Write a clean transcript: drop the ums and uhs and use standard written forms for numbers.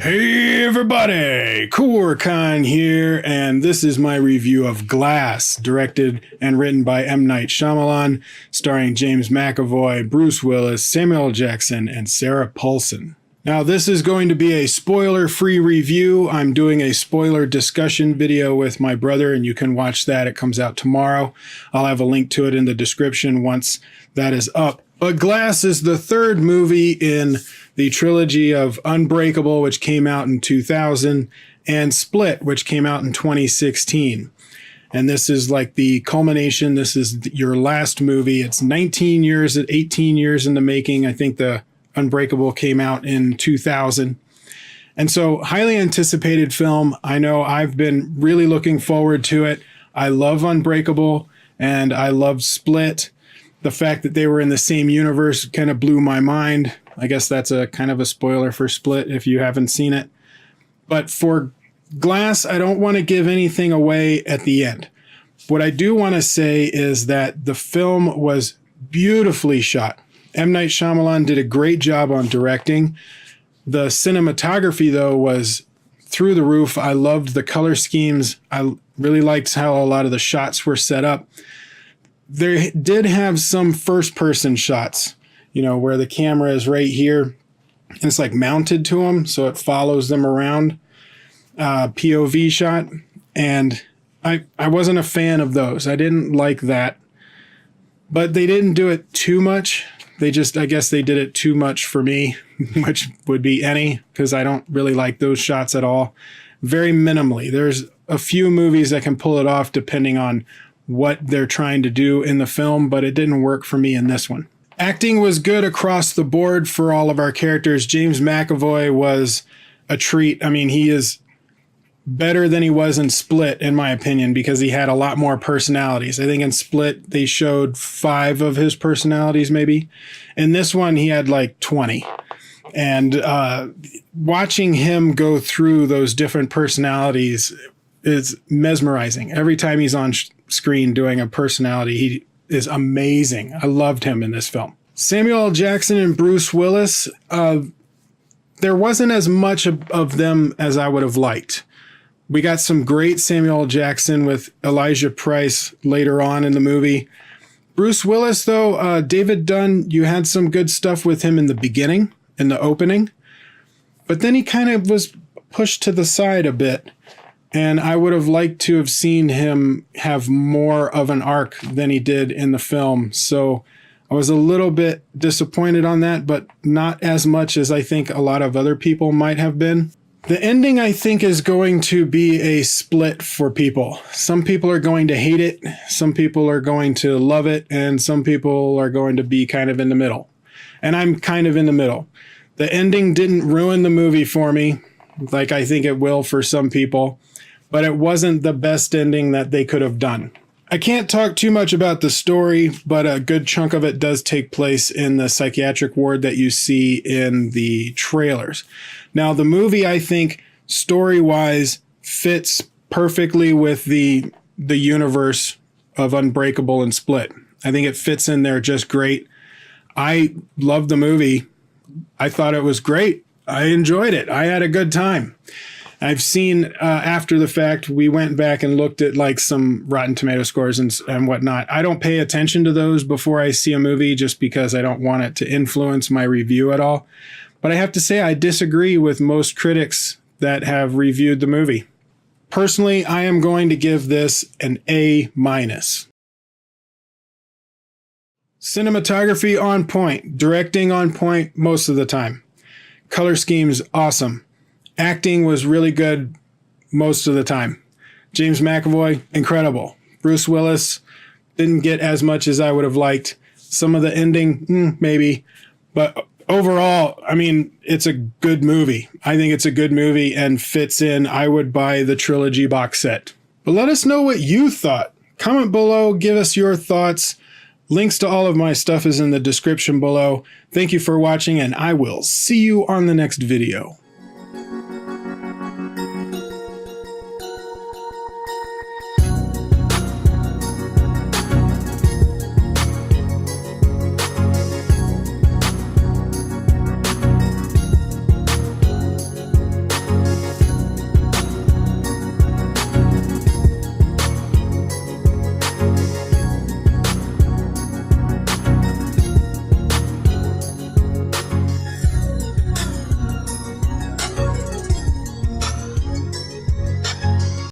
Hey everybody, Koricon here, and this is my review of Glass, directed and written by M. Night Shyamalan, starring James McAvoy, Bruce Willis, Samuel L. Jackson, and Sarah Paulson. Now this is going to be a spoiler-free review. I'm doing a spoiler discussion video with my brother, and you can watch that. It comes out tomorrow. I'll have a link to it in the description once that is up. But Glass is the third movie in the trilogy of Unbreakable, which came out in 2000, and Split, which came out in 2016. And this is like the culmination. This is your last movie. It's 18 years in the making. I think the Unbreakable came out in 2000. And so highly anticipated film. I know I've been really looking forward to it. I love Unbreakable and I love Split. The fact that they were in the same universe kind of blew my mind. I guess that's a kind of a spoiler for Split if you haven't seen it. But for Glass, I don't want to give anything away at the end. What I do want to say is that the film was beautifully shot. M. Night Shyamalan did a great job on directing. The cinematography, though, was through the roof. I loved the color schemes. I really liked how a lot of the shots were set up. They did have some first-person shots, you know, where the camera is right here. And it's like mounted to them, so it follows them around. POV shot. And I wasn't a fan of those. I didn't like that. But they didn't do it too much. I guess they did it too much for me, which would be any, because I don't really like those shots at all. Very minimally. There's a few movies that can pull it off depending on what they're trying to do in the film, but it didn't work for me in this one. Acting was good across the board for all of our characters. James McAvoy was a treat. I mean, he is better than he was in Split, in my opinion, because he had a lot more personalities. I think in Split, they showed 5 of his personalities, maybe. In this one, he had like 20. And watching him go through those different personalities is mesmerizing. Every time he's on screen doing a personality, he is amazing. I loved him in this film. Samuel L. Jackson and Bruce Willis, there wasn't as much of them as I would have liked. We got some great Samuel L. Jackson with Elijah Price later on in the movie. Bruce Willis, though, David Dunn, you had some good stuff with him in the beginning, in the opening. But then he kind of was pushed to the side a bit. And I would have liked to have seen him have more of an arc than he did in the film. So I was a little bit disappointed on that, but not as much as I think a lot of other people might have been. The ending, I think, is going to be a split for people. Some people are going to hate it. Some people are going to love it. And some people are going to be kind of in the middle. And I'm kind of in the middle. The ending didn't ruin the movie for me, like I think it will for some people. But it wasn't the best ending that they could have done. I can't talk too much about the story, but a good chunk of it does take place in the psychiatric ward that you see in the trailers. Now, the movie, I think, story-wise, fits perfectly with the universe of Unbreakable and Split. I think it fits in there just great. I loved the movie. I thought it was great. I enjoyed it. I had a good time. I've seen, after the fact, we went back and looked at like some Rotten Tomato scores and whatnot. I don't pay attention to those before I see a movie just because I don't want it to influence my review at all. But I have to say I disagree with most critics that have reviewed the movie. Personally, I am going to give this an A-. Cinematography on point, directing on point most of the time. Color schemes awesome. Acting was really good most of the time. James McAvoy, incredible. Bruce Willis, didn't get as much as I would have liked. Some of the ending, maybe. But overall, I mean, it's a good movie. I think it's a good movie and fits in. I would buy the trilogy box set. But let us know what you thought. Comment below, give us your thoughts. Links to all of my stuff is in the description below. Thank you for watching, and I will see you on the next video.